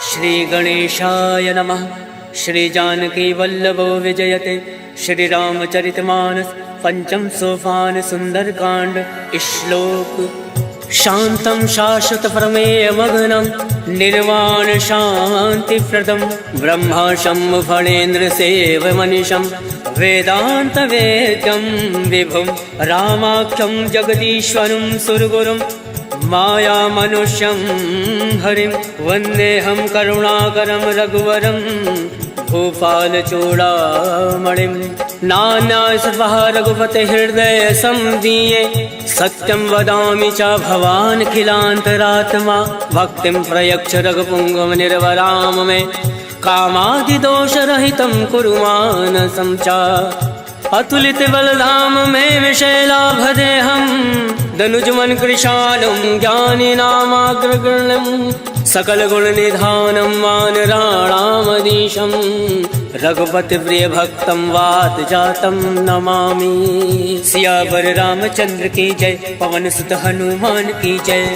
श्री गणेशाय नमः। श्री जानकी वल्लभो विजयते। श्री रामचरितमानस पंचम सोपान सुंदरकांड। श्लोक। शांतं शाश्वत प्रमेय मग्नं निर्वाण शांति प्रदम ब्रह्माशं फणेन्द्र सेवमनिशं वेदांत वेद्यं विभुं रामाख्यं जगदीश्वरं सुरगुरुं माया मनुष्यं हरिं वन्देऽहं करुणाकरं रघुवरं भूपाल चूड़ामणिं। नाना सर्वः रघुपते हृदय संदीये सत्यं वदामि च भवान् खिलान्तरात्मा भक्तिं प्रयच्छ रघुपुङ्गव निर्वराम मे कामादिदोषरहितं कुरु मानसं च। अतुलित बलधाम में विशैलाभदेहं दनुजमन कृशालं ज्ञानिनामाग्रगण्यं सकल गुण निधानं वानराणामधीशं रघुपति प्रिय भक्तं वात जातं नमामि। सियावर रामचंद्र की जय। पवन सुत हनुमान की जय।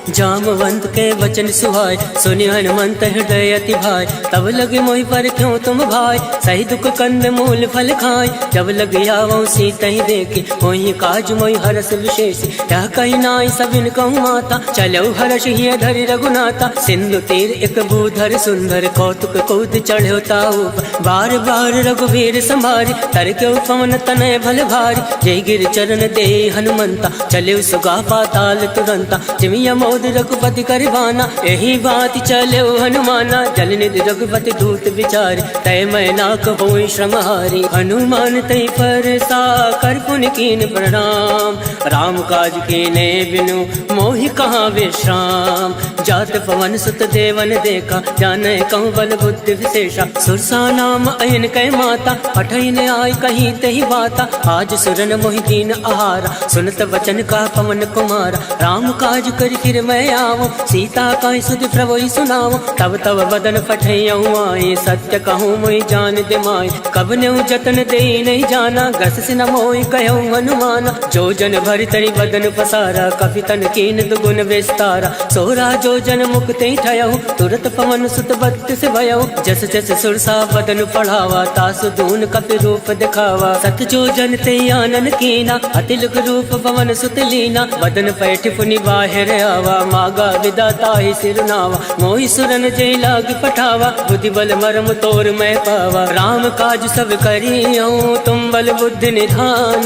जामवंत के वचन सुहाय सुनि हनुमंत हृदय अति भाई। तब लगे मोहि पर क्यों तुम भाई सही दुख कंद मूल फल खाय। जब लगे आवो सीता ही देखे होई काज मोहि हरस विशेष। यह कही नाई सबिन कहूँ माता चलो हर्ष ही धरि रघुनाथा। सिंधु तीर एक भूधर सुंदर कौतुक कूद चढ़ो ताऊ बार बार रघुवीर संभारी तर के पवन तनय भल भारी। जय गिर चरण दे हनुमंता चले सुगा पाताल तुरंता। जिमिया रघुपति करवाना यही बात चले हनुमाना। जल निधि रघुपति दूत विचार तय मैं ना कहो श्रमहारी। हनुमान तय पर सा कर पुन कीन प्रणाम राम काज कीने बिनु मोहि कहाँ विश्राम। जात पवन सुत देवन देखा जाने कहूँ बल बुद्धि विशेषा। सुरसा नाम अयन कै माता पठन आय कहीं तही बाता। आज सुरन मोहि दीन आहारा सुनत वचन का पवन कुमारा। राम काज कर फिर मैं आवो सीता का सुध प्रभु सुनाओ। तब तब बदन पठयऊ आए सत्य कहूँ मोहि जान दे माय। कब न्यू जतन दे नहीं जाना गस सिन मोहि कहूँ हनुमाना। जो जन भर तरी बदन पसारा कपि तन कीन दुगुन विस्तारा। सोरा जो जन मुक्ति ठयऊ तुरत पवन सुत बत्तिस भयऊ। जस जस सुरसा बदन पढ़ावा तासु दून कपि रूप दिखावा। सत जो जन ते आनन कीना अतिलुक रूप पवन सुत लीना। बदन पैठ पुनि बाहिर आवा मागा विदाता ही सिरनावा। मोहि सुरन जय लाग पठावा बुद्धि बल मरम तोर मैं पावा। राम काज सब करियो तुम बल बुद्धि निधान।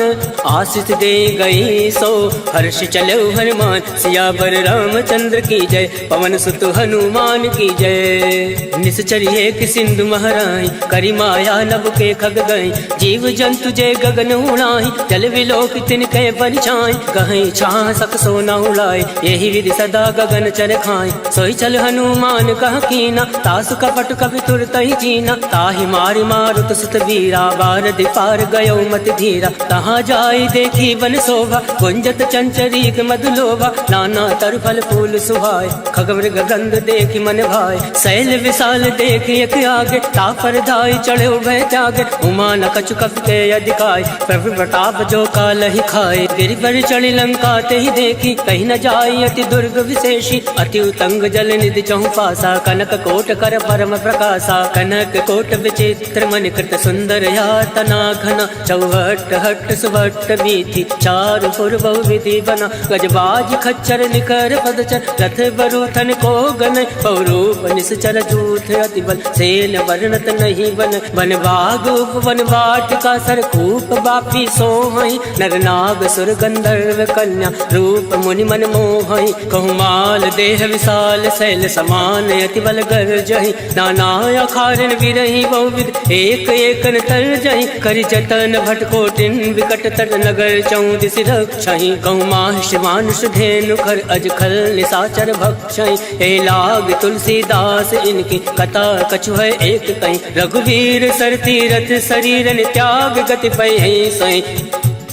आशीष दे गई सो हर्ष चलो हनुमान। सियावर रामचंद्र की जय। पवन सुत हनुमान की जय। निश्चर्य कि सिंधु महराई करी माया नभ के खग गई। जीव जंतु जय गगन उड़ाई जल विलोक तिनके परिछाई। कहीं छाह सक सोना उड़ाई यही विधि सदा गगन चर खाए। सोई चल हनुमान कह कीना तासु कपट कपि तुरत ही जीना। ताहि मारि मारुत सुत वीरा बारधि पार गयो मत धीरा। तहाँ जाई देखी वन शोभा गुंजत चंचरीक मधुलोभा। नाना तर फल फूल सुहाय खगमृग गंध देखी मन भाई। शैल विशाल देखी एक आगे तापर धाई चढ़े भय त्यागे। उमा न कछु कपि के अधिकाय प्रभु प्रताप जो काल ही खाए। गिरि पर चढ़ी लंका ते ही देखी कहीं न जाई अति दुर्ग विशेषी। अति उतंग जल निधि चहु पासा कनक कोट कर परम प्रकाशा। कनक कोट विचित्र मन कृत सुंदर यातना घना। चौहट हट सुभट बीथी चारु पुर बहु विधि बना। गजबाज खच्चर निकर पदचर रथ बरूथन को गन। बहुरूप निश्चर जूथ अति बल सेन वर्णत नहीं बन। वन बाग उपवन वाटिका सरकूप बापी सोहई। नर नाग सुर गंधर्व कन्या रूप मुनि मन मोहई। कहूँ माल देह विशाल शैल समान अति बल गर्जहि। नाना अखारन विरहि बहुविध एक एकन तरजहि। करि जतन भट कोटिन विकट तट नगर चौदिस रक्षहि। कहूँ माहिष मानुष धेनु खर अज खल निशाचर भक्षहि। ए लाग तुलसीदास इनकी कथा कछु है एक कहीं। रघुवीर सर तीरथ शरीरन त्याग गति पै सई।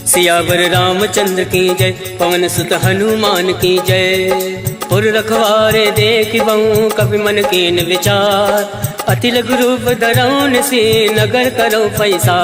सियावर रामचंद्र की जय। पवन सुत हनुमान की जय। पुर रखवारे देख बहु कवि मन कीन विचार। अति लघु रूप धरौन से नगर करो पैसा।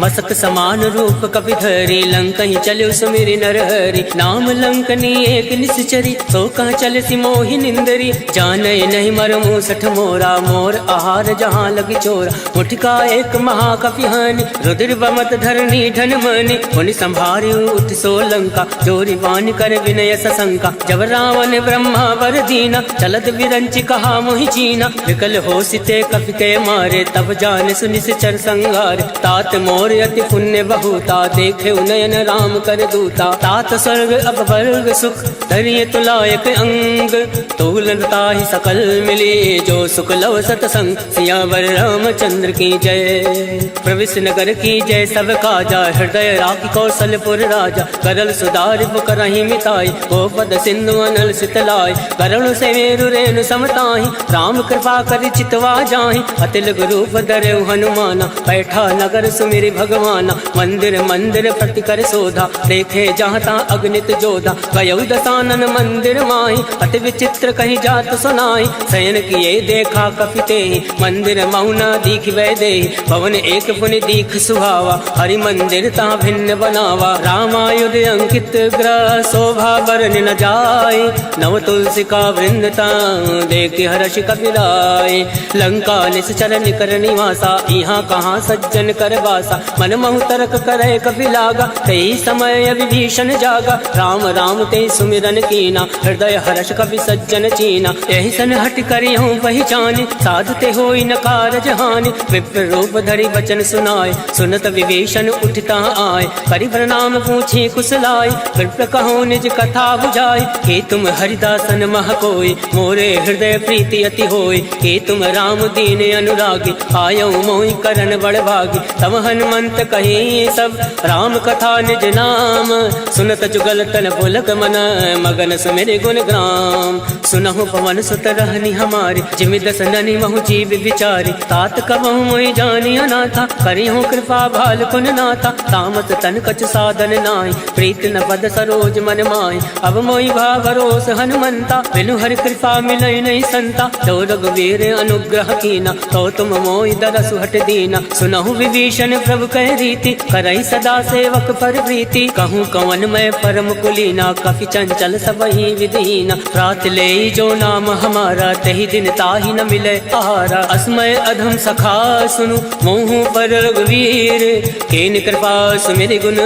मसक समान रूप कपि धरि लंक ही चलो सुमिरि नर हरि नाम लंकनी एक निश्चरी सो कह चल सी मोहि निंदरी जाने नहीं मर मूसठ मोरा मोर आहार जहाँ लगी चोरा मुठका एक महाकपि हानि रुद्र बमत धरनी धन मनि मुनि संभारी उठ सो लंका जोरी वान कर विनय सशंका जब रावण ब्रह्मा वर दीना चलत विरंचि कहा मोहि चीना विकल हो सिते कपि के मारे तब जान सुनिश्चर संगार तात मोर अति पुण्य बहुता देखे उनयन राम कर दूता तात स्वर्ग अब वर्ग सुख धरिय तुलायक अंग तूलता ही सकल मिली जो सुख लव सतसंग सियावर रामचंद्र की जय प्रविश नगर की जय सब काजा हृदय राखी कौशलपुर राजा करल सुधार करही मिताई गोपद सिंधु अनल सितलाई करुण से मेरु रेणु समताही राम कृपा कर चितवा जाहि अतिल रूप धरऊ हनुमाना बैठा नगर सुमिरि भगवाना मंदिर मंदिर प्रति कर सोधा देखे जहाँ ता अग्नित जोधा गयौ दसानन मंदिर माही अति विचित्र कहीं जात सुनाई शयन किए देखा कपिते मंदिर मौना दीख वैदे भवन एक पुनि दीख सुहावा हरि मंदिर ता भिन्न बनावा रामायुध अंकित ग्रह शोभा वर्णि न जाय नव तुलसी का वृंदता देख हर्ष कपिलाय लंका निश्चर निकर निवासा यहाँ कहाँ सज्जन कर बासा मन महु तर्क करे कपिलागा कई समय विभीषण जागा राम राम ते सुमिरन कीना हृदय हर्ष कपि सज्जन चीना यही सन हट करी हूँ पहचानी साधते होई न कारज हानि विप्र रूप धरि वचन सुनाय सुनत विभीषण उठता आय करि प्रणाम पूछे कुशलाय विप्र कहो निज कथा बुझाय के तुम हरिदासन मह कोय मोरे हृदय प्रीति अति होय के तुम राम दीन अनुरागी आयो मोहि करन बड़ भागी तब हनुमंत कहे सब राम कथा निज नाम सुनत जुगल तन पुलक मन मगन सुमिरि गुण ग्राम सुनहु पवन सुत रहनी हमारी जिमि दस ननि महु जीव विचारी तात कबहु मोहि जानी अनाथा करिहु कृपा भाल कुन नाथा तामस तन कछ साधन नाहि प्रीत न पद सरोज मन माहि अब मोहि भरोस हनुमंता बिनु हरि कृपा मिलई नहीं संता तो रघुवीर अनुग्रह कीना तो तुम मोहि दरसु हट दीना सुनहु विभीषण प्रभु कह रीति करई सदा सेवक पर प्रीति कहूँ कवन मैं परम कुलीना कपि चंचल सबहि विधीना रात ले जो नाम हमारा तही दिन ताहि न मिले आहारा अस्मय अधम सखा सुनु मोहु पर रघुवीर केन कृपा सुमिरि गुण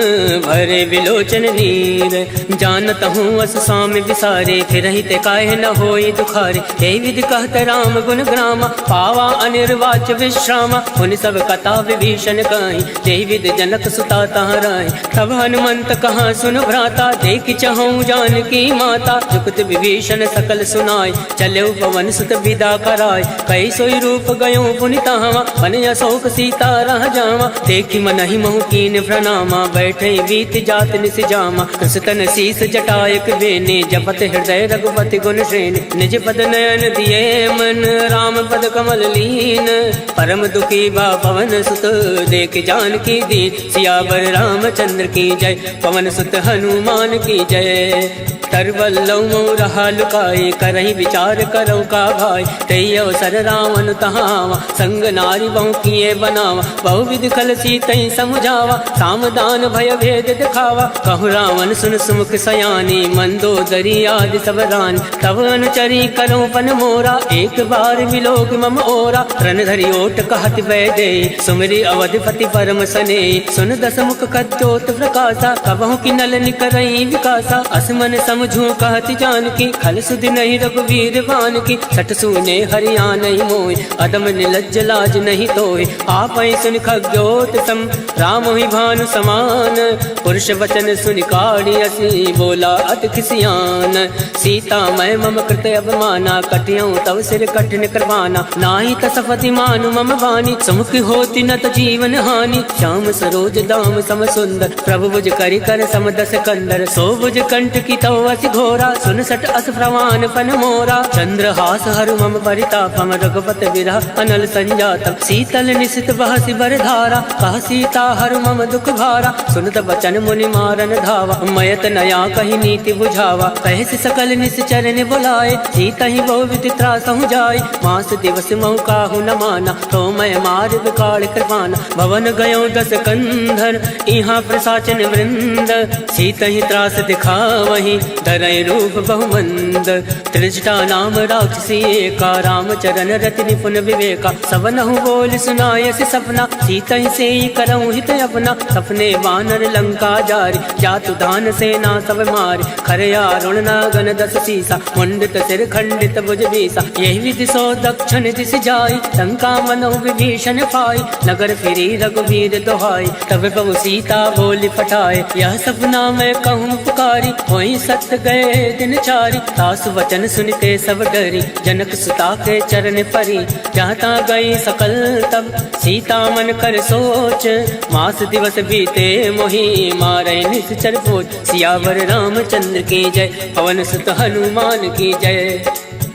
भरे विलोचन नीर जानत हूँ अस स्वामी विसारे फिर ते काहे न होई दुखारे हे विधि कहत राम गुण ग्रामा पावा अनिर्वाच विश्रामा उन सब कथा विभीषण कहीं ते विधि जनक सुता तहाँ रहे तब हनुमंत कहाँ सुन भ्राता देख चहु जानकी माता जुगत विभीषण सकल सुनाय चले पवन सुत विदा कराय कई सोई रूप गयो पुनि तहावा बन अशोक सीता रह जावा देखी मन ही महु कीन प्रणामा बैठे बीत जात निस जामा कृष्ण शीस जटायक बेने जपत हृदय रघुपति गुण श्रेणी निज पद नयन दिए मन राम पद कमल लीन परम दुखी बा पवन सुत देख जानकी दीन सियावर रामचंद्र की जय पवन सुत हनुमान की जय तरवल्लौ रहा लुकाए करही विचार करो का भाई तई अवसर रावण तहावा संग नारी बहु किए बनावा बहु विधि कल सीतई समुझावा सामदान भय भेद दिखावा कहु रावण सुन सुमुख सयानी मंदोदरी आदि सब रानी तब अनुचरी करो पन मोरा एक बार विलोक मम ओरा रण धरि ओट कहत वैदे सुमिरि अवधिपति परम सने सुन दस मुख कद्योत प्रकाशा कबहु की नल निकरई विकासा असमन समझू कहति जानकी खल सुध नहीं रघुवीर बान की सठ सुने हरिया नहीं मोय अदम निलज्ज लाज नहीं तोय आप सुन खग्योत सम राम ही भानु समान पुरुष वचन सुनि काढ़ी असी बोला अति खिसियान सीता मैं मम कृत अवमाना कटियों तव सिर कठिन करवाना नाही तसपति मानु मम वाणी समुख होती न त जीवन हानि श्याम सरोज दाम सम सुंदर प्रभु भुज करि कर समदस कंदर सो भुज कंठ की तव अति घोरा सुन सट अस प्रवान पन मोरा चंद्रहास हरु मम परितापम रघुपत विरह अनल संजातम शीतल निशित बहसी बर धारा कह सीता हरु मम दुख भारा सुनत बचन मुनि मारन धावा मयत नया कही नीति बुझावा कहे सकल निस चरण बुलाए सीता ही बहु विधि त्रासहु जाय मास दिवस महु काहु न माना तो मैं मार विकाल कृपाना भवन गय भयो 10 कंधर यहाँ प्रसाचन वृंद। सीत ही त्रास दिखावही धरय रूप बहुमंद। त्रिजटा नाम राक्षसी एका रामचरण रति निपुण विवेका। सबनहु बोल सुनायस सपना सीत ही से करऊँ हित अपना। सपने वानर लंका जारी जातु दान सेना सब मारी। खरया रुण नागन 10 सीसा मुंडित सिर खंडित भुज बीसा। यही विधि सो दक्षिण दिश जाई लंका मनो विभीषण पाई। नगर फिरी रघुवीर दोहाई तब प्रभु सीता बोली पठाए। यह सपना मैं कहूँ पुकारी वही सत्य गए दिन चारी। तासु वचन सुनते सब डरी जनक सुता के चरण परी। जाता गई सकल तब सीता मन कर सोच। मास दिवस बीते मोही मारे निश्चर पोच। सियावर रामचंद्र की जय पवन सुत हनुमान की जय।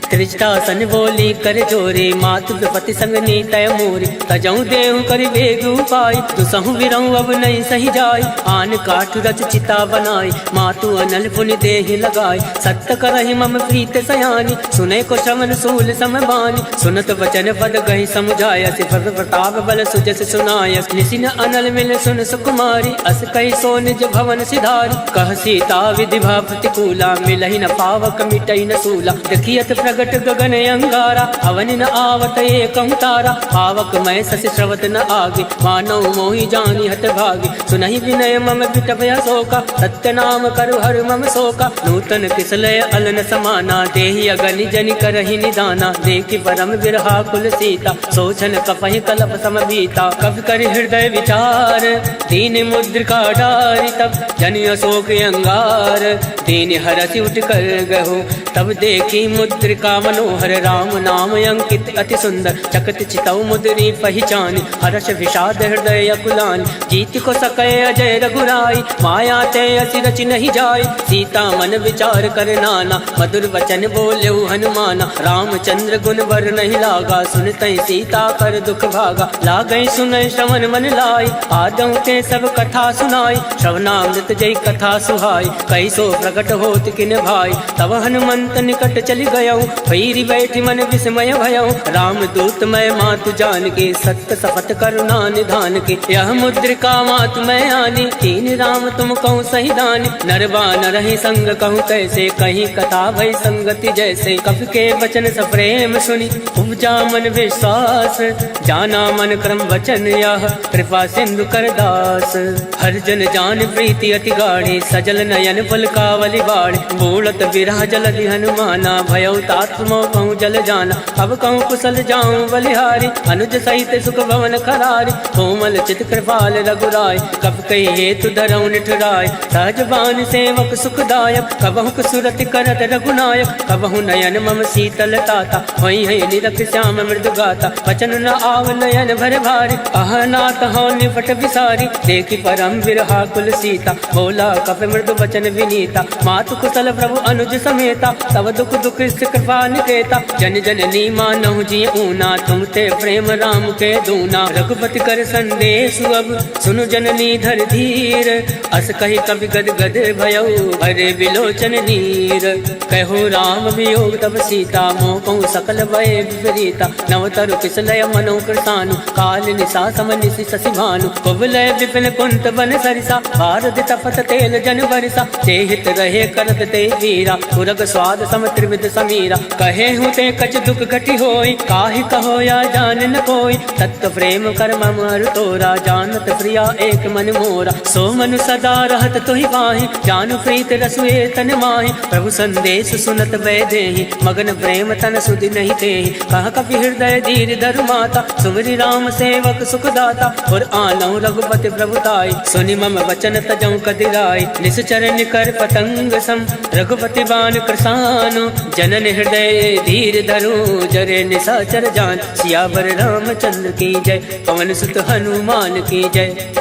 त्रिजटासन बोली कर जोरे मातु विपति संग नीतय मोरी। तजऊ देहु कर बेग उपाय दुसहु विरहु अब नहीं सही जाय। आन काठ रच चिता बनाई मातु अनल पुनि देहि लगाई। सत्य करहि मम प्रीत सयानी सुने को श्रवण सूल समबानी। सुनत वचन पद गहि समुझाय सिफर प्रताप बल सुजस सुनाय। निसिन अनल मिल सुन सुकुमारी अस कहि सो निज भवन सिधारी। कह सीता विधि भा प्रतिकूला मिलहि न पावक मिटई न सूला। देखियत प्रगट गगन अंगारा अवनि न आवत एकं तारा। पावक मैं सस श्रवत न आगे मानव मोहि जानी हत भागी। सुनहि विनय मम बिटभय शोका सत्य नाम करु हर मम शोका। नूतन किसलय अलन समाना देहि अगनि जनि करहि निदाना। देखि परम विरहा कुल सीता सोचन कपहि कलप समबीता। कवि कर हृदय विचार दीन मुद्रिका डारी तब जनि अशोक अंगार। दीन हरसि उठ कर गहु तब देखी मुद्रिका मनोहर। राम नाम अंकित अति सुंदर चकत चितौ मुद्री पहचान। हर्ष विषाद हृदय अकुलान जीत को सकै अजय रघुराई। माया ते असि रचि नहीं जाय सीता मन विचार कर नाना। मधुर वचन बोलेउ हनुमाना रामचंद्र गुण वर नहीं लागा। सुनतै सीता कर दुख भागा लागै सुनै श्रवण मन लाई। आदौ ते सब कथा सुनाई श्रवणामृत जय कथा सुहाई। कैसो प्रकट होत किन भाई तब हनुमंत निकट चली गयौ। भैरी बैठी मन विस्मय भयौ राम दूत मैं मातु जान के। सत्य सपथ करुणा निधान के यह मुद्रिका मातु मैं आनी। तीन राम तुम कहूँ सही दानी नरबान रही संग कहूँ कैसे। कहीं कथा भई संगति जैसे कवि के वचन सप्रेम सुनी। उपजा मन विश्वास जाना मन क्रम वचन यह कृपा सिंधु कर दास। हर जन जान प्रीति अति गाढ़ी सजल नयन पुलकावली बाढ़। बोलत विरह जलधि हनुमाना भयौ तात्मो कहूँ जल जाना। अब कहूँ कुशल जाऊँ बलिहारी अनुज सहित सुख भवन खरारी। कोमल चित कृपाल रघुराय कब कही हेतु धरऊ निठुराय। सहजबान सेवक सुखदायक कबहु सुरत करत रघुनायक। कबहु नयन मम शीतल ताता वही है निरख श्याम मृदु गाता। वचन न आव नयन भर भारी अहनाथ हो निपट विसारी। देखी परम विरहा कुल सीता बोला कप मृदु वचन विनीता। मातु कुशल प्रभु अनुज समेता तब दुख दुख कृपा निकेता। जन जननी मानहु जी ऊना तुम ते प्रेम राम के दूना। रघुपति कर संदेश अब सुनु जननी धर धीर। अस कही कवि गद गद भयउ भरे विलोचन नीर। कहो राम वियोग तब सीता मोह कहूँ सकल भय विपरीता। नवतरु किसलय मनो कृतानु काल निशा सम निशि शशि भानु। कुबलय विपिन कुंत बन सरिसा भारत तपत तेल जन बरिसा। ते हित रहे करत ते वीरा पुरग स्वाद सम त्रिविध समीरा। कहे हूँ ते कछ दुख घटी होई काहि कहो या जान न कोई। तत्व प्रेम कर ममर तोरा जानत प्रिया एक मन मोरा। सो मनु सदा रहत तुहि पाहि जानु प्रीत रसुए तन माहि। प्रभु संदेश सुनत वै देहि मगन प्रेम तन सुधि नहीं तेहि। कह कपि हृदय धीर धरु माता सुमरि राम सेवक सुख दाता। और आनौ रघुपति प्रभुताई सुनि मम वचन तजौ कदिराई। निश्चर निकर पतंग सम रघुपति बान कृसानु। जनन हृदय धीर धरु जरे निशाचर जान। सियावर रामचंद्र की जय पवन सुत हनुमान की जय।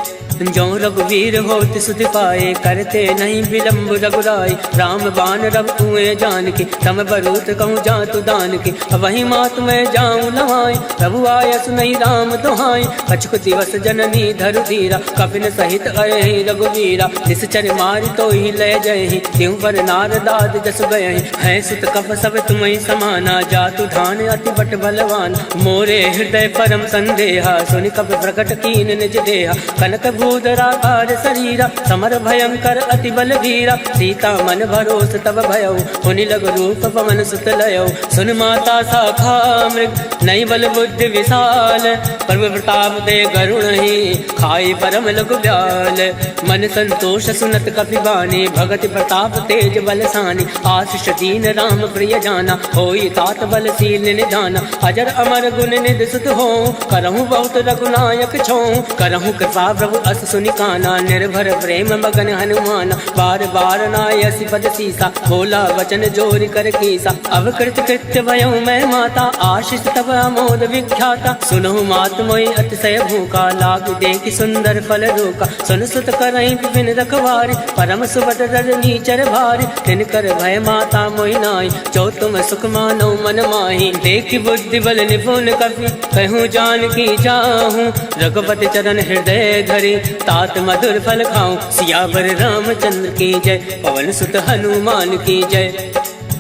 जो रघुवीर होत सुध पाए, करते नहीं विलम्ब रघुराई। राम बाण रब कुएं जान के, तम बरूत कहूँ जातु दान के। वही मात मैं जाऊँ नवाई, प्रभु आयस नहीं राम दुहाई। कछुक दिवस जननी धरु धीरा, कपिन सहित अये रघुवीरा। निश्चर मारि तो ही लय जय, त्यों पर नारदाद जस गए। है सुत कप सब तुम्हें समाना, जातु धान अति बट बलवान। मोरे हृदय परम संदेहा, सुनि कप प्रकट कीन निज देहा। कनक भूधराकार शरीरा, समर भयंकर अति बल धीरा। सीता मन भरोस तब भयउ, हुनि लघु रूप पवन सुत लयउ। सुन माता शाखा मृग, नहीं बल बुद्धि विशाल। प्रभु प्रताप दे गरुण ही, खाई परम लघु ब्याल। मन संतोष सुनत कपि बानी, भगति प्रताप तेज बलसानी। आशीष दीन राम प्रिय जाना, होई तात बलशील निधाना। अजर अमर गुण निधि सुत हो, करहु बहुत रघुनायक छो। करहु कृपा प्रभु अस सुनि काना, निर्भर प्रेम मगन हनुमाना। बार बार नायसि पद सीसा, बोला वचन जोरि कर कीसा। अब कृत कृत्य भयउ मैं माता, आशीष तब अमोद विख्याता। सुनहु मात मोहि अतिशय भूखा, लाग देखि सुंदर फल रोका। सुन सुत करहि विपिन रखवारी, परम सुबत रजनी चर भारी। तिनकर भय माता मोहि नाई, जो तुम सुख मानो मन माही। देखि बुद्धि बल निपुण कपि, कहूँ जानकी जाहूँ। रघुपति चरण हृदय धरि, तात मधुर फल खाऊं। सियावर रामचंद्र की जय, पवन सुत हनुमान की जय।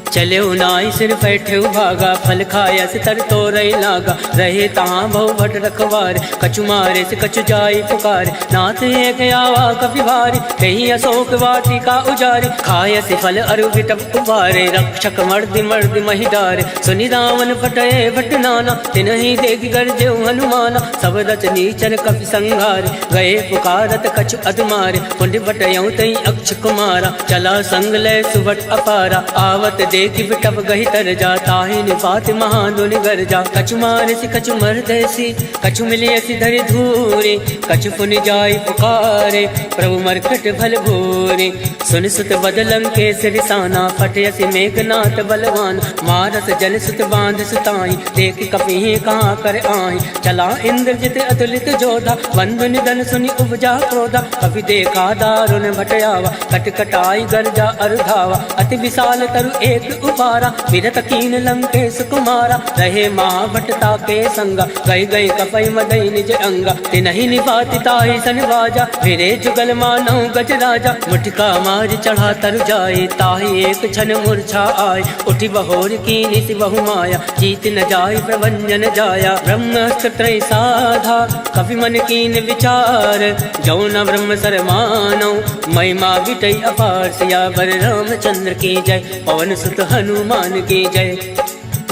चले नाई सिर बैठे भागा, फल खाया से तर तो रही लागा। रहे तहाँ बहु भट रखवार, कछु मारे से कछु जाई पुकार। नाथ एक आवा कपि भारी, कहीं अशोक वाटिका उजारी। खाया से फल अरु विटप उबारे, रक्षक मर्दि मर्दि महि डारे। सुनि रावण फटये भट नाना, तिन्हि देखि गर्जे हनुमाना। सब रचनीचर कपि संघारे, गए पुकारत कछु अधमारे। पुण्य बटयऊ तई अक्ष कुमारा, चला संग लय सुबट अपारा। आवत देखि बिटप गहि तर जा, ताहि निपात महादुनि गर जा। कछु मारसि कछु मरदसि, कछु मिलियसि धरि धूरे। कछु पुनि जाई पुकारे, प्रभु मरकट भल भोरे। सुन सुत बदलं के सिरसाना, फटयसि मेघनाथ बलवान। मारस जल सुत बांध सुताई, देख कपि कहाँ कर आही। चला इंद्रजित अतुलित जोधा, बंधु निधन सुनि उपजा क्रोधा। कपि देखा दारुण भटयावा, कट कटाई गर्जा अरुधावा। अति विशाल तरु एक उपारा, विरत कीन लंकेश कुमारा। रहे महाभटता के संगा, गई गई कपई मदई निज अंगा। तिनहि निपाति ताहि सन बाजा, फिरे जुगल मानौ गज राजा। मुठिका मारि चढ़ा तरु जाए, ताहि एक क्षण मूर्छा आय। उठि बहोर कीनि सि बहु माया, जीत न जाय प्रभंजन जाया। ब्रह्मास्त्र त्रय साधा, कपि मन कीन विचार। जो न ब्रह्म सर मानौ, महिमा विटई अपार। सियावर रामचंद्र की जय, पवन सुत हनुमान की जय।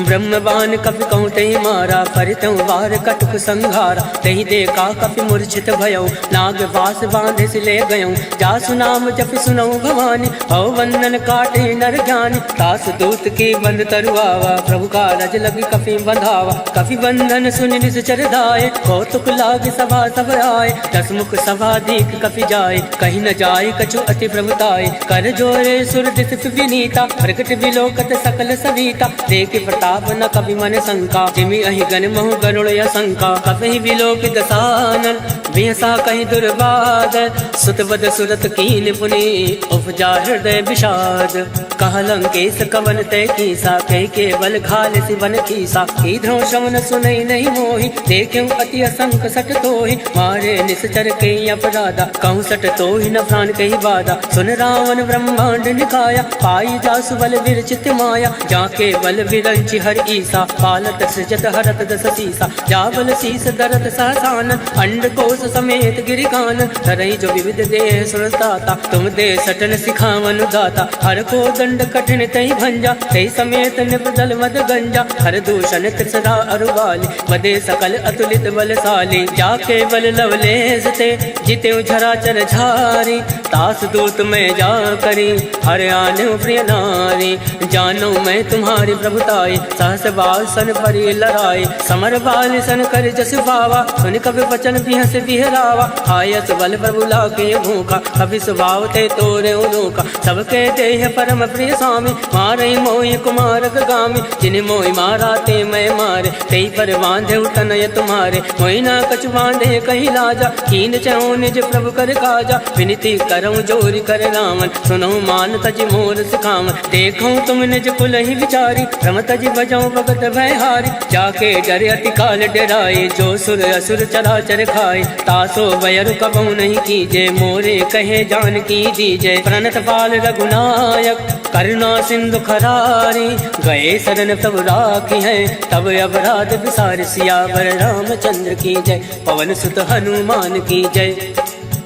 ब्रह्म बाण कपि कहूँ तहि मारा, परितहु वार कटुक संघारा। तहि देखा कपि मूर्छित भयउ, नाग वास बांधे से ले गयऊ। जासु नाम जपि सुनऊ भवानी, भव बंधन काटे नर ज्ञानी। तास दूत की बंध तरुआवा, प्रभु का रज लगी कपि बंधावा। कपि बंधन सुनि निश्चर धाये, कौतुक लागे सभा सब आए। दस मुख सभा दीख कपि जाए, कहीं न जाए कछु अति प्रभुताए। कर जोरे सुर दिस विनीता, प्रकट विलोकत सकल सविता। देख प्रताप न कपि मन शंका, जिमि अहि गण महु गरुड़ यशंका। कपि विलोक दसानन, बिहसा कहीं दुर्बाद। सुतवद सुरत कीन पुनि, उपजा हृदय विषाद। कह लंकेश कवन तय कीसा, कह के बल घाल सिवन कीसा। इधरों श्रवण सुनई नहीं मोहि, देख्यं अति असंक सट तोहि। मारे निश्चर के अपराधा, कहूँ सट तोहि न प्राण कही बाधा। सुन रावण ब्रह्मांड निकाया, पाई जासु बल विरचित माया। जाके बल विरंचि हर ईसा, पालत सृजत हरत दस सीसा। जाबल शीस दरत सहसानन, अंड कोश समेत गिरिकानन। धरई जो विविध देह सुरताता, तुम दे सटन सिखावन दाता। हर को दंड कठिन तहि भंजा, तहि समेत निपदल मद गंजा। हर दूषण त्रिसरा अरुबाली, मदे सकल अतुलित बलशाली। जाके बल लवलेश ते, जिते झराचर झारी। तास दूत में जा करी, हर आने प्रिय नारी। जानो मैं तुम्हारी प्रभुताई, सहस बाल सन परी लड़ाई। समर बाल सन कर जस पावा, सुन कभी वचन बिहस बिहरावा। आयस बल प्रभु लाके भूखा, कभी स्वभाव ते तोरे उनोका। सबके देह परम प्रिय स्वामी, मारई मोहि कुमारक गामी, जिन्हें मोहि मारा ते मैं मारे, तेई पर बांधे तनय तुम्हारे, मोहि ना कछु बांधे कहीं लाजा, कीन चहु निज प्रभु कर काजा, विनती करऊं जोरी कर रामन, सुनहु मान तज मोर सिखावन, देखूं तुम निज कुल ही विचारी, रम तज बजाऊं भगत भय हारी, जाके डरे अति काल डराए, जो सुर असुर चराचर खाए, तासो बयरु कबहु नहीं कीजे, मोरे कहे जान की दीजे, प्रणत पाल रघुनायक करुणा सिंधु खरारी, गए शरण तब राखी है, तब अपराध विसार, सियावर रामचंद्र की जय, पवन सुत हनुमान की जय।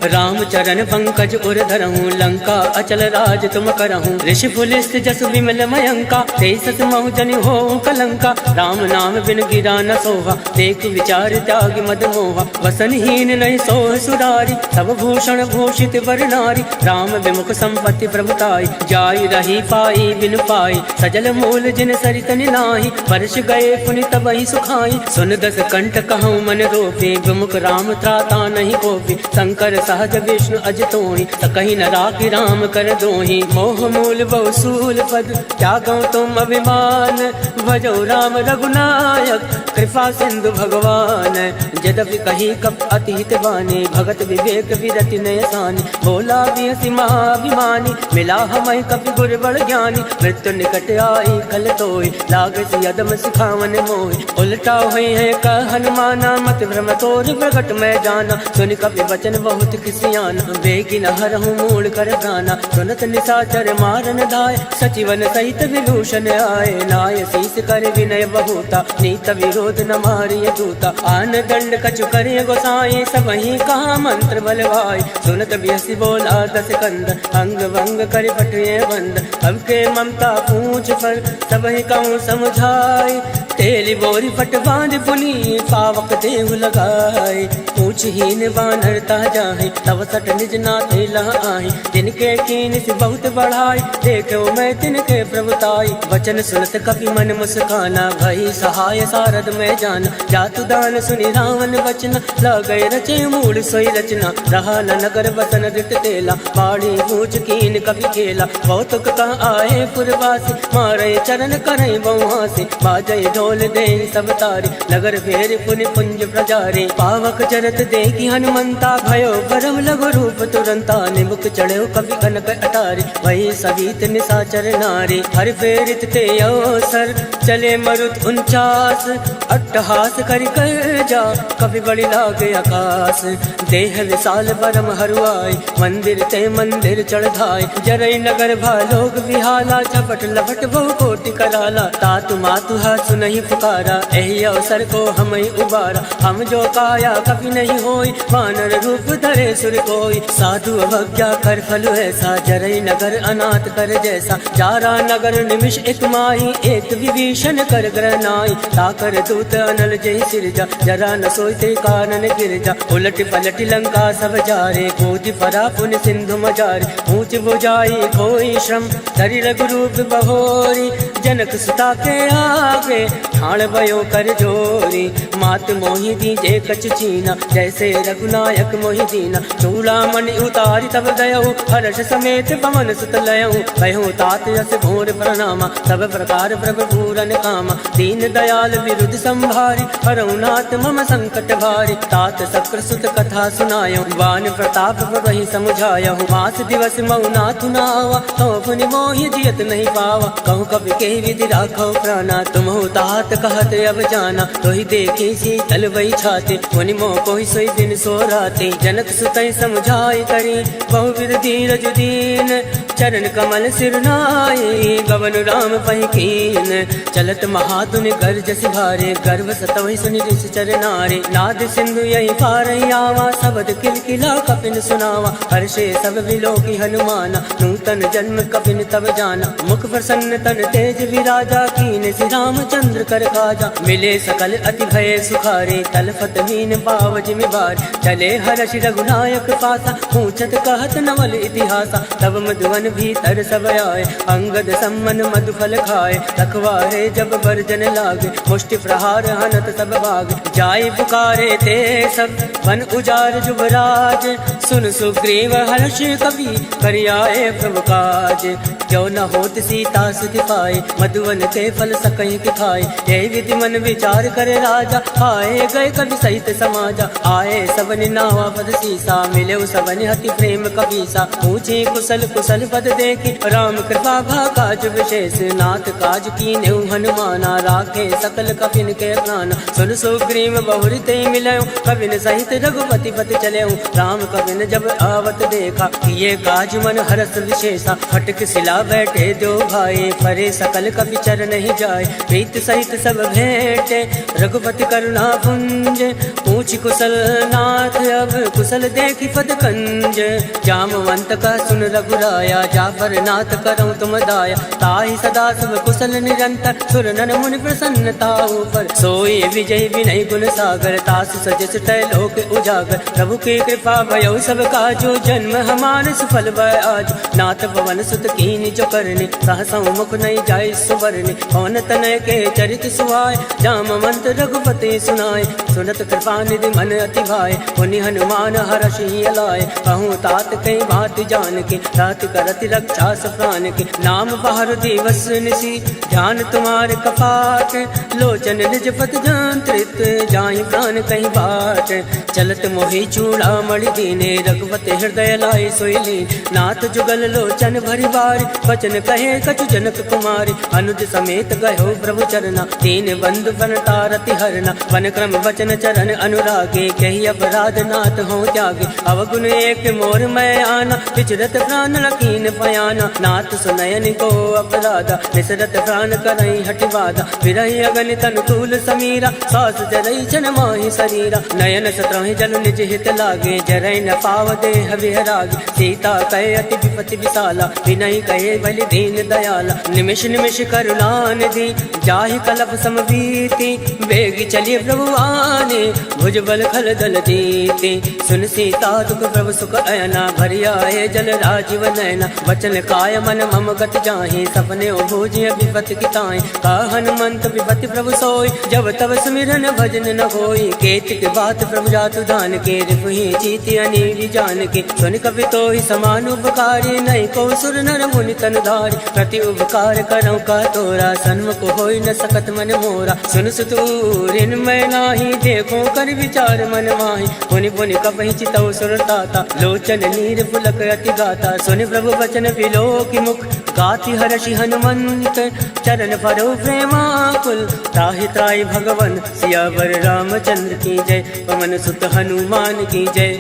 राम चरण पंकज उर धरहूँ, लंका अचल राज तुम करहूँ, ऋषि पुलिस जसु विमल मयंका, तेसस महु जनि हो कलंका, राम नाम बिन गिरा न सोहा, देख विचार त्याग मद मोहा, वसनहीन नहीं सोह सुरारी, सब भूषण भूषित वर नारी, राम विमुख संपत्ति प्रभुताई, जाई रही पाई बिनु पाई, सजल मूल जिन सरित निनाहि, वर्ष गए पुनि तबहि सुखाई, सुन दस कंठ कहूँ मन रोपे, विमुख राम त्राता नहीं कोपी, शंकर सहज विष्णु अजतोहि, सकहि न राखि राम कर दोहि, मोह मूल बहुसूल पद त्यागौ तुम अभिमान, भजो राम रघुनायक कृपा सिंधु भगवान, यद्यपि कही कप अतिहित बानी, भगत विवेक विरति नय सानी, बोला बिहसि महाभिमानी, मिला हमहि कपि गुर बड़ ज्ञानी, मृत्यु निकट आई खल तोहि, लागसि यदम सिखावन मोहि, उलटा हुई है कह हनुमाना, मत भ्रम तोर प्रगट मैं जाना, सुन कपि वचन बहुत किसियाना, बेगी न हरहु मूल कर प्राणा, सुनत निशाचर मारन दाय, सचिवन सहित विभूषण आए, नाय शीस कर विनय बहुता, नीत विरोध न मारिय दूता, आन दंड कछु करे गोसाई, सबहि कहा मंत्र बलवाई, सुनत बिहसि बोला दस कंद, अंग भंग कर पटुए बंद, अब के ममता पूछ पर सबहि कहूँ समझाई, तेली बोरी पट बांध पुनी पावक देव लगाए, पूछहीन बानर ता जाहे, तब सट निज नाथे लह आही, तिनके कीन से बहुत बढ़ाई, देखो मैं तिनके प्रभुताई, वचन सुनत कपि मन मुस्काना, भई सहाय सारद में जाना, जातु दान सुनि रावण वचना, लगै रचे मूल सोई रचना, रहा न नगर बसन रित तेला, बाड़ी पूछ कीन कपि खेला, कौतुक कह आए पुरवासी, मारे चरण करई बहुहासी, बाजै ढोल दे सब तारी, नगर फेर पुनि पुंज प्रजारी, पावक चरत देखी हनुमंता, भयो परम लघु रूप तुरंता, निमुख चढ़ो कवि कनक अटारी, वही सवित निशाचर नारी, हर फेरित ते अवसर चले मरुत 49, अट्टहास करि कर जा कवि बड़ी लागे आकाश, देह विशाल परम हरुआई, मंदिर ते मंदिर चढ़ाई, जरई नगर भालोग विहाला, झपट लपट बहु कोटि कराला, तातु मातु हाथ नहीं पुकारा, एहि अवसर को हम ही उबारा, हम जो काया कभी नहीं होई, वानर रूप धरे सुर कोई, साधु अवज्ञा कर फल ऐसा, जरई नगर अनाथ कर जैसा, जारा नगर निमिष एक माही, एक विभीषण कर ग्रह नाई, ताकर दूत अनल जय सिरजा, जरा न सोचते कानन गिरजा, उलट पलट लंका सब जारे, कूद परा पुन सिंधु मजारे, ऊंच बुझाई कोई श्रम, धरि रघुरूप बहोरी, जनक सुता के आगे ठाण भयो कर जोरी, मात मोहि दीजे कछ चीना, जैसे रघुनायक मोहि दीना, चूड़ामणि उतारी तब दयऊ, हर्ष समेत पवन सुत लयऊ, कहो तात यस घोर प्रणामा, सब प्रकार प्रभु पूरन कामा, दीन दयाल विरुद्ध संभारी, हरउनाथ मम संकट भारी, तात शक्र सुत कथा सुनायो, बान प्रताप वही समुझायो, मास दिवस मऊ नाथु नावा, तो पुनि मोहि जियत नहीं पावा, कहूँ कवि के विधि राखो प्राणा, तुम हो तात कहत अब जाना, तो ही देखी शीतल वही छाते, मुनि मोह कोई सोई दिन सो राते, जनक सुतई समझाई करी, बहुविध धीरज दीन, चरण कमल सिरनाई, गवन राम पहिकीन, चलत महातुनि गर्ज सिभारे, गर्भ सतवहि सुनि ऋषि चरनारे, नाद सिंधु यही पारई आवा, शब्द किलकिला कपिन सुनावा, हर्षे सब विलोकी हनुमाना, नूतन जन्म कपिन तब जाना, मुख प्रसन्न तन तेज विराजा, कीन श्री रामचंद्र कर काजा, मिले सकल अति भय सुखारे, तलफत मीन पाव जिमिबार, चले हर्ष रघुनायक पासा, पूछत कहत नवल इतिहासा, तब मधुवन भीतर सब आए, अंगद सम्मन मधुफल खाए, रखवारे जब बरजन लागे, मुष्टि प्रहार हनत सब भाग, जाय पुकारे ते सब वन उजार जुबराज, सुन सुग्रीव हर्ष कवि करियाए प्रभु काज। जो न होत सीता सुधि पाए, मधुवन के फल सकहीं की खाए। यही विधि मन विचार करे राजा, आए गए कवि सहित समाजा। आए सबनि नावा पद सीसा, मिले सबनि हति प्रेम कबीसा। पूछी कुशल कुशल पद देखी, राम कृपा भा काज विशेष। नाथ काज कीन्हे हनुमाना, राखे सकल कपिन के प्राण। सुन सुग्रीव बहुरि ते मिलयो, कपिन सहित रघुपति पति चलयो। राम कपिन जब आवत देखा, ये काज मन हरस विशेषा। फटक सिला बैठे दो भाई, परे सकल कपि चर नहीं जाए। प्रीत सहित सब भेंटे, रघुपति करुणा पुंज। पूछ कुशल नाथ अब कुशल देखी पद कंज। जामवंत का सुन रघुराया, जाफर नाथ करऊं तुम दाया। ताहि सदा सब कुशल निरंतर, सुर नर मुनि प्रसन्नता ऊपर। सोई विजय विनय गुण सागर, तास सजस लोक उजागर। प्रभु की कृपा भयो सब काजो, जन्म हमार सफल भय आज। नाथ पवन सुत कीनि जो करनी, सहसा मुख नहीं जाय सुवरनी। पवन तनय के चरित सुहाय, जामवंत रघुपति सुनाय। सुनत कृपा निधि मन अति भाय, पुनि हनुमान हरषि अलाय। कहूँ तात कई बात जान के, रात करति रक्षा प्राण के। नाम बाहर दिवस निसी, ध्यान तुम्हारे कपाट। लोचन निज पत जंत्रित, जाहि प्राण कहीं बाट। चलत मोहि चूड़ा मणि दीने, रघुपति हृदय लाय सोइली। नाथ जुगल लोचन भरि बारी, वचन कहे कछु जनक कुमारी। अनुज समेत गयो प्रभु चरना, तीन बंधु बनतारति हरना। वन क्रम वचन चरण अनुरागे, कही अपराध नाथ हो त्यागे। अवगुण एक मोर मैं आना, विचरत प्राण लकीन पयाना। नाथ सुनयन को अपराधा, विसरत प्राण करई हटिवादा। विरही अगन तन तूल समीरा, सास जरई छन माहि शरीरा। नयन सत्रहि जल निज हित लागे, जरई न पाव देह विहरागे। सीता कहे अति विपति विशाला, विनय कहे बलि दीन दयाला। निमिष निमिष करुणा निधि, जाहि कलप समबीति। बेगी चलिए प्रभु आने, भुज बल खल दल जीते। सुन सीता दुख प्रभु सुख अयना, भरि आए जल राजीव नयना। वचन काय मन मम गति जाहि, सपने भोजिय विपति किताई। का हनुमंत विपति प्रभु सोई, जब तब सुमिरन भजन न होई। केतिक बात प्रभु जातु दान के, रिपुहि जीति अनीति जान के। सुन कपि तोहि समान उपकारी, नहीं को सुर नर मुनि तन धारी। प्रति उपकार करऊं का तोरा, सन्मुख होई न सकत मन मोरा। सुन सुतूरिन मैं नाही, देखो कर विचार मन माही। पुनि पुनि कपहि चितौ सुर ताता, लोचन नीर पुलक अति गाता। सुनि प्रभु वचन विलोकि मुख, गाति हर्षि हनुमंत। चरण परो प्रेमाकुल, त्राहि त्राहि भगवन। सियावर रामचंद्र की जय, पवन सुत हनुमान की जय।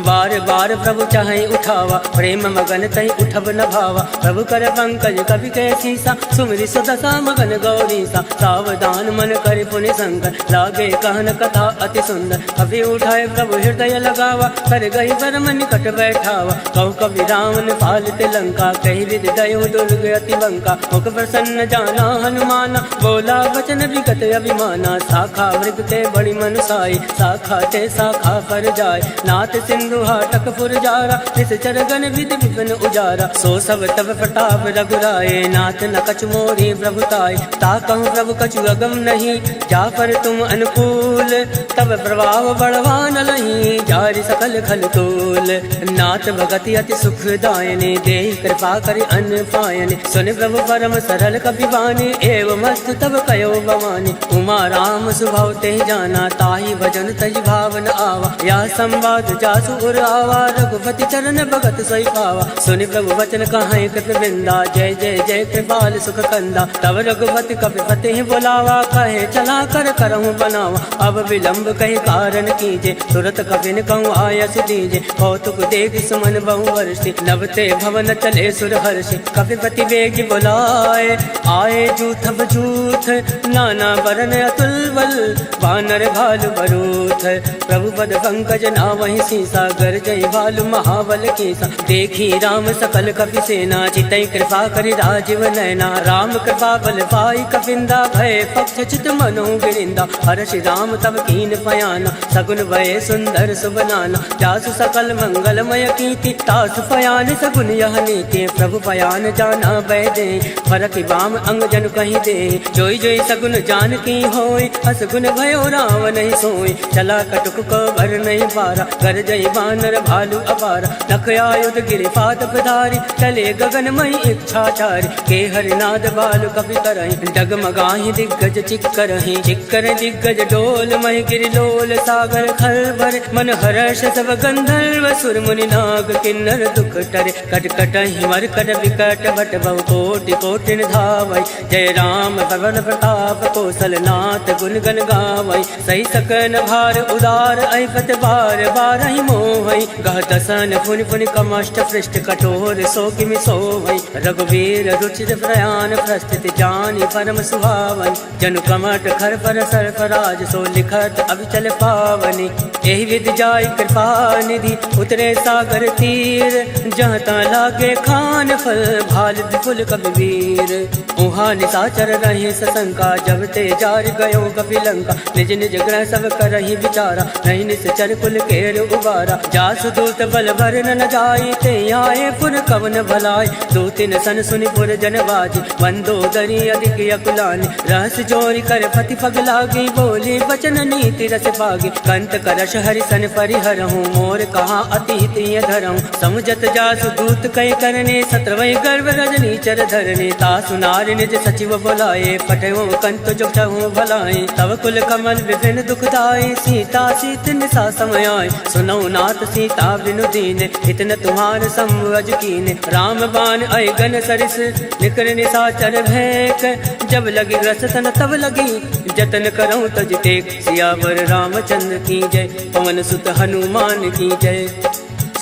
बार बार प्रभु चाहे उठावा, प्रेम मगन तहि उठब न भावा। प्रभु कर पंकज कवि के सीसा, सुमिरि सुदशा मगन गौरीसा। सावधान मन कर पुनि शंकर, लागे कहन कथा अति सुंदर। कवि उठाए प्रभु हृदय लगावा, कर गई परम निकट बैठावा। कहु कवि रावण पालित लंका, कही विधि गयो दुर्ग अति बंका। मुख प्रसन्न जाना हनुमाना, बोला वचन विगत अभिमाना। शाखा मृग ते बड़ी मनुसाई, शाखा ते शाखा पर जाय। नाथ सिंधु हाटक पुरजारा, इस चरगन विधि विपिन उजारा। सो सब तब प्रताप रघुराए, नाथ न कछु मोरी प्रभुताय। ताकहु प्रभु कछु अगम नहीं, जापर तुम अनुकूल। तब प्रभाव बढ़वान लही, जारि सकल खल तोल। नाथ भगति अति सुखदायने, देहि कृपा करि अन्न पायने। सुनि प्रभु परम सरल कपिबानी, एवं मस्त तब कयो भवानी। उमा राम सुभाव ते जाना, ताहि भजन तज भावन आवा। या संवाद जासु उर आवा, रघुपति चरण भगत सोई पावा। सुनि प्रभु वचन कहाई कृत बिंदा, जय जय जय कृपाल सुख कंदा। तब रघुपति कपिपति ही बुलावा, कहे चला कर करहूँ बनावा। अब विलंब कही कारण कीजे, तुरत कपिन कहूँ आयस दीजे। कौतुक देख सुमन बहु वर्षि, नभते भवन चले सुर हर्षि। कपिपति बेग बुलाए, आए जूथ बजूथ। नाना बरन अतुल बल, बानर भालु बरूथ। प्रभु पद पंकज नावहि सीसा, गर जय भालु महाबल केसा। देखी राम सकल कपि सेना, चितई कृपा करि राजीव नयना। राम कृपा बल पाई कपिंदा, भय पक्ष चित मनो गिरिंदा। हर्षि राम तब कीन पयाना, सगुन भय सुंदर सुबनाना। जासु सकल मंगलमय कीर्ति, तासु पयान सगुन यह नीति। प्रभु पयान जाना बैदे, फरक बाम अंग जन कहीं दे। जोई जोई सगुन जान की होय, असगुन भयो गयो रावण ही सोई, चला कटुक को भर नहीं पारा, कर जय बानर भालू अपारा, नख आयुध गिरि पात पधारी, चले गगन मई इच्छाचारी, के हरिनाद बालु कपि करहि, डगमगाहि दिग्गज चिक्करहि, चिक्कर दिग्गज डोल महि गिरि लोल, सागर खल भर मन हर्ष सब गंधर्व सुर मुनि नाग किन्नर दुख टरे, कटकटहि मरकट विकट बट बहु कोटि कोटि धावै, जय राम पवन प्रताप कौशलनाथ गुण गण गावै, सही सकन भार उदार ऐपत बार बारहि मोहै, गह दसन फुनि फुनि कमष्ट पृष्ठ कठोर सो किमि सोवै, रघुवीर रुचिर प्रयाण प्रस्थित जानि परम सुहावन, जनु कमट खर पर सरफराज सो लिखत अविचल पावनि, एहि विधि जाय कृपा निधि उतरे सागर तीर, जहाँ ता लागे खान फल भाल विपुल कबीर, उहाँ निशाचर रही सशंका, जब ते जार गयो कपिलंका, निज निज ग्रह सब करहि विचारा, नहीं निश्चर कुल केर उबारा, जासु दूत बल भर न जाई, ते आए पुर कवन भलाई, दूतिन सन सुनि पुर जन बाजी, बंदो दरी अधिक अकुलानी, रहस जोरी कर पति पग लागी, बोली वचन नीति रस पागी, कंत करश हरि सन परिहरहूँ, मोर कहा अति हित धरहूँ, समुझत जासु दूत कई करने, सत्रवै गर्भ रजनी चर धरने, तासु नारि निज सचिव बोलाए, पटयो कंत जुगहु भलाए, तव कुल कमल विभिन्न दुखदाई, सीता सीत निसा समयाय, सुनौ नाथ सीता बिनु दीन, इतन तुम्हार संवज कीने, राम बाण अयगन सरिस निकर निशाचर भैक, जब लगी रस तन तब लगी जतन करऊं तज टेक, सियावर रामचंद्र की जय, पवन सुत हनुमान की जय,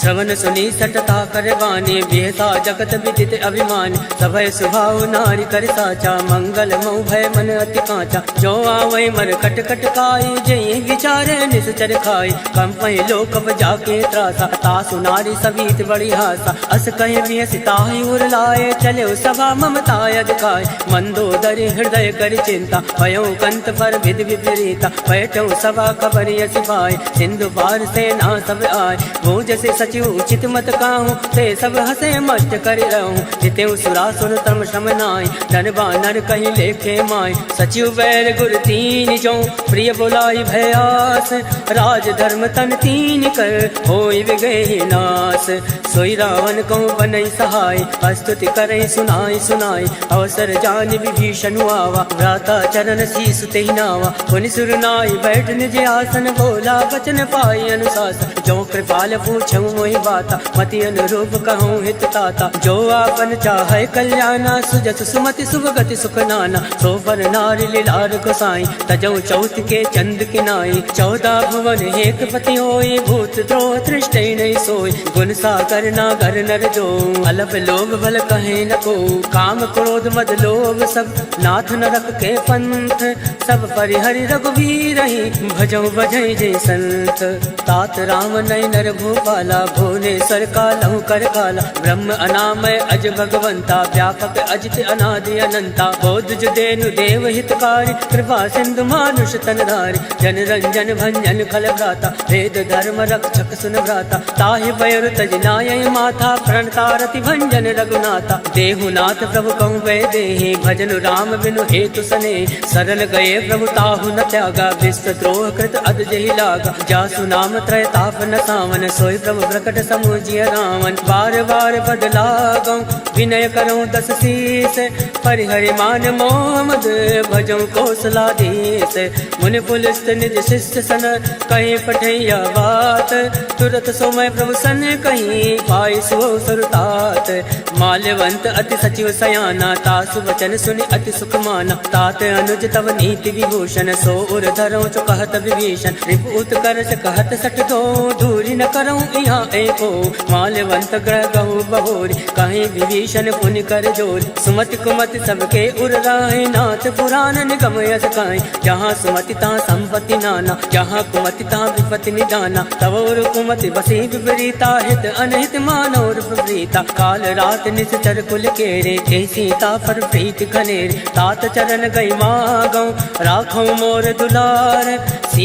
श्रवण सुनी सटता करवानी, बेहता जगत विदित अभिमान, सभय सुभाव नारी कर साचा, मंगल मऊ भय मन अति कांचा, जो आवै मर कट कट काई, जय विचारे निश्चर खाई, कंपहि लोक जाके त्रासा, तासु नारी सभीत बड़ी हासा, अस कहे भी सिताहि उर लाए, चले सभा ममताय दिखाए, मंदोदरी हृदय कर चिंता, भयो कंत पर विधि विपरीता, बैठो सभा खबरिय सिपाही, सिंधु पार सेना सब आए, वो जैसे सचिव उचित मत काहूँ, ते सब हसे मस्त कर रहूँ, जिते सुरासुर तम श्रम नाय, धन बानर कहीं लेखे माय, सचिव बैर गुर तीन जो, प्रिय बोलाई भयास, राज धर्म तन तीन कर, होई विगहि नास, सोई रावण को बनई सहाय, स्तुति करई सुनाई सुनाई, अवसर जान विभीषण आवा, भ्राता चरण शीस तेहि नावा, पुनि सुर नाई बैठ निज आसन, बोला वचन पाई अनुशासन, जो कृपाल पूछऊँ मोहि बाता, मति अनुरूप कहूँ हित ताता, जो आपन चाहे कल्याणा, सुजस सुमति सुभगति सुख नाना, सो पर नारी लीलार गोसाई, तजऊ चौथ के चंद किनाई, 14 भुवन एक पति होई, भूत द्रोह तृष्टि नहीं सोई, गुण सागर नागर नर जो, अलप लोभ भल कहे न को, काम क्रोध मद लोभ सब नाथ नरक के पंथ, सब परिहरि रघुवीर ही, भजऊ बजई जय संत, तात राम नय नर भूपाला, भुवनेश्वर कालहु कर काला, ब्रह्म अनामय अज भगवंता, व्यापक अजित अनादि अनंता, बोध जुदेनु देव हितकारी, कृपा सिंधु मानुष तनधारी, जन रंजन भंजन खल भ्राता, वेद धर्म रक्षक सुन भ्राता, ताहि बयर तज नाय माथा, प्रणतारति भंजन रघुनाथा, देहुनाथ प्रभु कहु वै देहि, भजन राम बिनु हेतु सने, सरल गए प्रभु ताहु न त्यागा, विश्व द्रोह कृत अद जहि लागा, जासु नाम त्रय ताप न सावन, सोई प्रभु प्रकट समुझिय रावण, बार बार बदला गौ, विनय करऊँ दस शीस, परिहरि मान मोह मद, भजऊँ कौशलाधीश, मुनि पुलिस निज शिष्य सन, कहीं पठैया बात, तुरत सोमय प्रभु सन कहीं, पाई सो सुरतात, माल्यवंत अति सचिव सयाना, तासु वचन सुनि अति सुख माना, तात अनुज तव नीति विभूषण, सो उर धरऊँ चो कहत विभीषण, रिपु उत्कर्ष कहत सठ दो, दूरी न करऊँ यहाँ एको, माल्यवंत ग्रह गहु बहोरी, कहीं विभीषण पुनि कर जोर, सुमति कुमति सबके उर राहे, नाथ पुराण निगम यस काई, जहाँ सुमति तहाँ संपत्ति नाना, जहाँ कुमति तहाँ विपत्ति निदाना, तव और कुमति बसी विपरीता, हित अनहित मानोर प्रीता, काल रात निश्चर कुल केरे, ते सीता पर प्रीति खनेरे, तात चरण गई मागऊँ, राखऊँ मोर दुलार,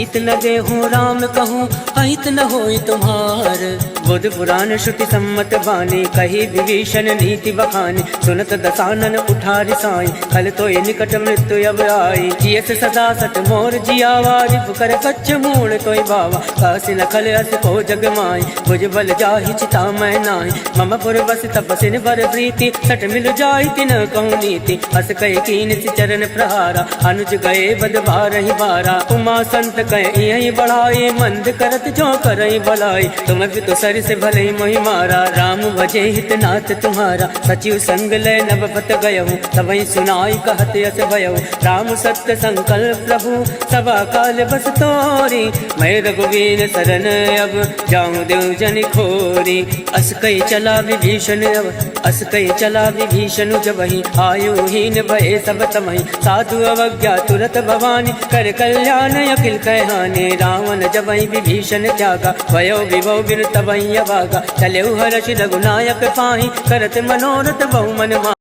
सीत न देहूँ राम कहूँ अहित न होई तुम्हार। बुध पुराण श्रुति सम्मत बानी कही विभीषण नीति बखानी। सुनत दसानन उठा रिसाई खल तो ये निकट मृत्यु अब आई। जियस सदा सत मोर जियावा रिप कर कच्छ मूल तोय बावा। कासी न खल अस को जग माई भुज बल जाहि चिता मैं नाई। मम पुर बस तपसिन बर प्रीति सट मिल जाई तिन कहूँ नीति। अस कह कीन सि चरण प्रहारा अनुज गए बद बारहि बारा। उमा संत कह यही बढ़ाई मंद करत जो करई भलाई। तुम भी तो सर से भले मोहि मारा राम भजे हित नाथ तुम्हारा। सचिव संग लय नभ पत गयहु तबहि सुनाई कहत यस भयहु। राम सत्य संकल्प प्रभु सभा काल बस तोरी। मैं रघुवीर शरण अब जाऊं देव जन खोरी। अस कई चला विभीषण अब अस कई चला विभीषण जबहि। आयुहीन भये सब तमहि साधु अवज्ञा तुरत भवानी। कर कल्याण अखिल कहहानि रावण जबहि विभीषण त्यागा। भयो विभव बिन तबहि अभागा चलेउ हर्षि रघुनायक पाहि करत मनोरथ बहु मन मा।